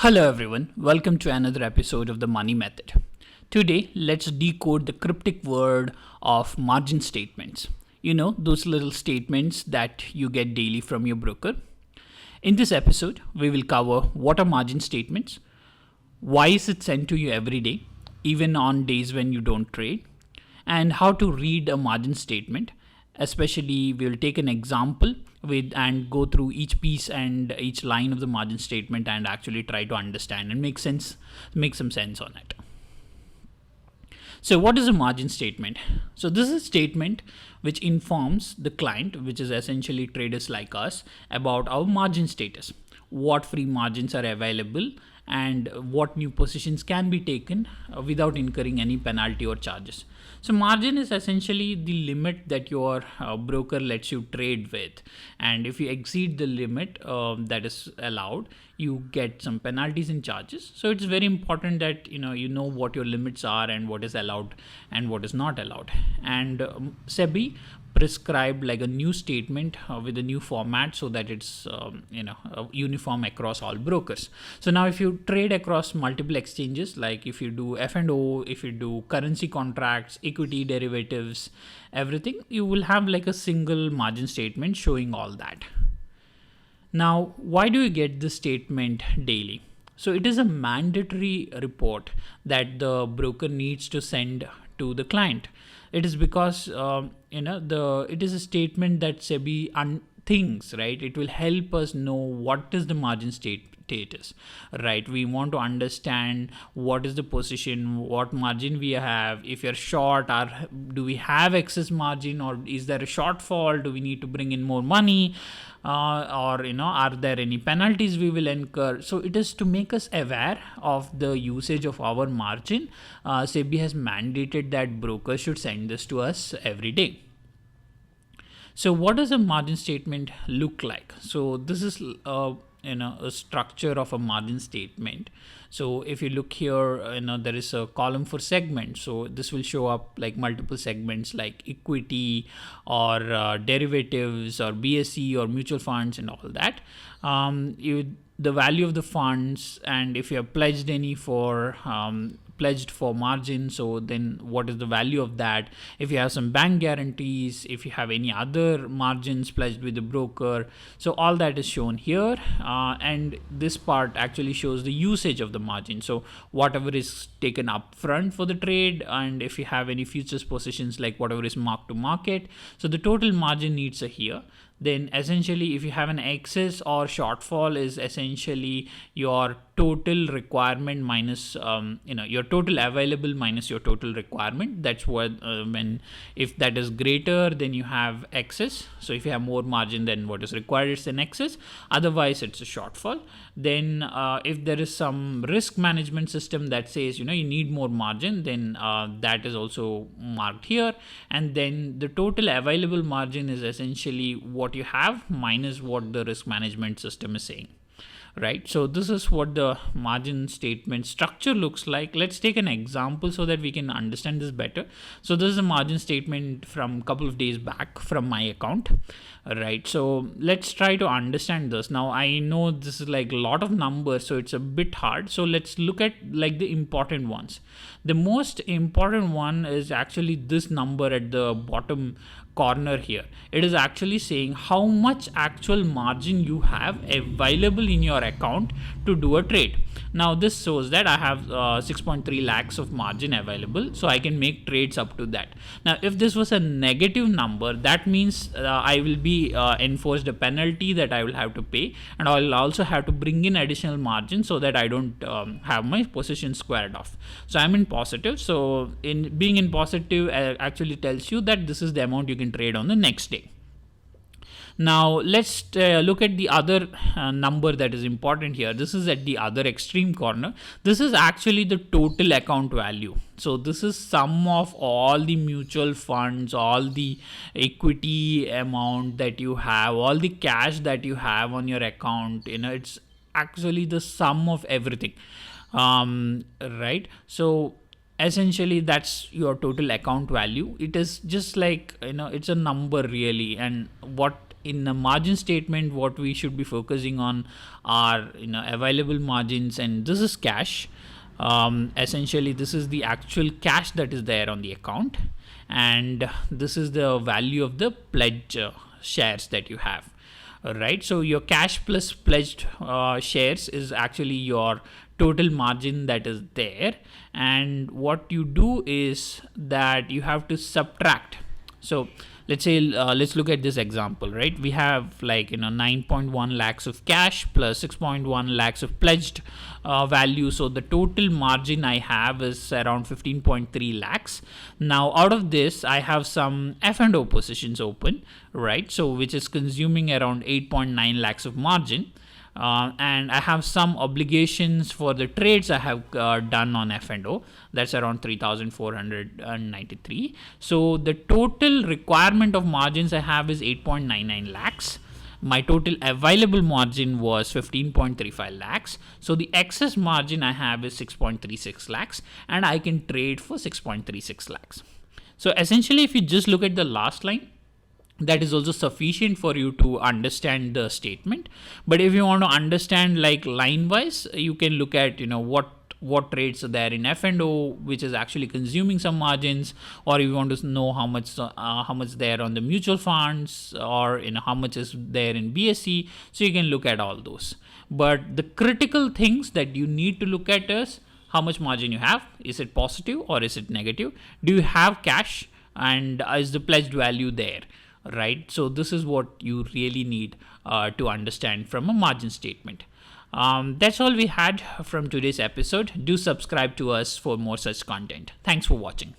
Hello everyone, welcome to another episode of the Money Method. Today, let's decode the cryptic word of margin statements. You know, those little statements that you get daily from your broker. In this episode, we will cover what are margin statements, why is it sent to you every day, even on days when you don't trade, and how to read a margin statement. Especially, we'll take an example with and go through each piece and each line of the margin statement and actually try to understand and make some sense on it. So what is a margin statement? So this is a statement which informs the client, which is essentially traders like us, about our margin status, what free margins are available and what new positions can be taken without incurring any penalty or charges. So margin is essentially the limit that your broker lets you trade with, and if you exceed the limit that is allowed, you get some penalties and charges. So it's very important that you know what your limits are and what is allowed and what is not allowed. And SEBI prescribed like a new statement with a new format so that it's uniform across all brokers. So now if you trade across multiple exchanges, like if you do F&O, if you do currency contracts, equity derivatives, everything, you will have like a single margin statement showing all that. Now, why do you get this statement daily? So it is a mandatory report that the broker needs to send to the client. It is because it is a statement that SEBI thinks, right? It will help us know what is the margin status, right? We want to understand what is the position, what margin we have. If you're short, do we have excess margin, or is there a shortfall? Do we need to bring in more money? Or are there any penalties we will incur? So it is to make us aware of the usage of our margin. SEBI has mandated that brokers should send this to us every day. So what does a margin statement look like? So this is a structure of a margin statement. So if you look here, there is a column for segment. So this will show up like multiple segments like equity or derivatives or BSE or mutual funds and all that. The value of the funds, and if you have pledged any for pledged for margin, so then what is the value of that? If you have some bank guarantees, if you have any other margins pledged with the broker, so all that is shown here. And this part actually shows the usage of the margin, so whatever is taken up front for the trade, and if you have any futures positions, like whatever is marked to market, so the total margin needs a here. Then essentially if you have an excess or shortfall is essentially your total requirement minus your total available minus your total requirement. That's what if that is greater, then you have excess. So if you have more margin than what is required, it's an excess, otherwise it's a shortfall. Then if there is some risk management system that says you need more margin, then that is also marked here. And then the total available margin is essentially what you have minus what the risk management system is saying, right? So this is what the margin statement structure looks like. Let's take an example so that we can understand this better. So this is a margin statement from a couple of days back from my account, right? So let's try to understand this. Now I know this is like a lot of numbers, so it's a bit hard. So let's look at like the important ones. The most important one is actually this number at the bottom corner here. It is actually saying how much actual margin you have available in your account to do a trade. Now this shows that I have 6.3 lakhs of margin available, so I can make trades up to that. Now if this was a negative number, that means I will be enforced a penalty that I will have to pay, and I will also have to bring in additional margin so that I don't have my position squared off. So I'm in positive. So in being in positive actually tells you that this is the amount you can trade on the next day. Now let's look at the other number that is important here. This is at the other extreme corner. This is actually the total account value. So this is sum of all the mutual funds, all the equity amount that you have, all the cash that you have on your account. It's actually the sum of everything, right? So essentially that's your total account value. It is just like it's a number really, and what in a margin statement, what we should be focusing on are available margins, and this is cash. Essentially, this is the actual cash that is there on the account, and this is the value of the pledged shares that you have. Right, so your cash plus pledged shares is actually your total margin that is there, and what you do is that you have to subtract. So let's say let's look at this example, right? We have 9.1 lakhs of cash plus 6.1 lakhs of pledged value, so the total margin I have is around 15.3 lakhs. Now out of this I have some F&O positions open, right? So which is consuming around 8.9 lakhs of margin. And I have some obligations for the trades I have done on F&O. That's around 3,493. So the total requirement of margins I have is 8.99 lakhs. My total available margin was 15.35 lakhs. So the excess margin I have is 6.36 lakhs, and I can trade for 6.36 lakhs. So essentially, if you just look at the last line, that is also sufficient for you to understand the statement. But if you want to understand line wise, you can look at what trades are there in F&O, which is actually consuming some margins, or if you want to know how much there on the mutual funds, or how much is there in BSE. So you can look at all those. But the critical things that you need to look at is how much margin you have. Is it positive or is it negative? Do you have cash, and is the pledged value there? Right, so this is what you really need to understand from a margin statement. That's all we had from today's episode. Do subscribe to us for more such content. Thanks for watching.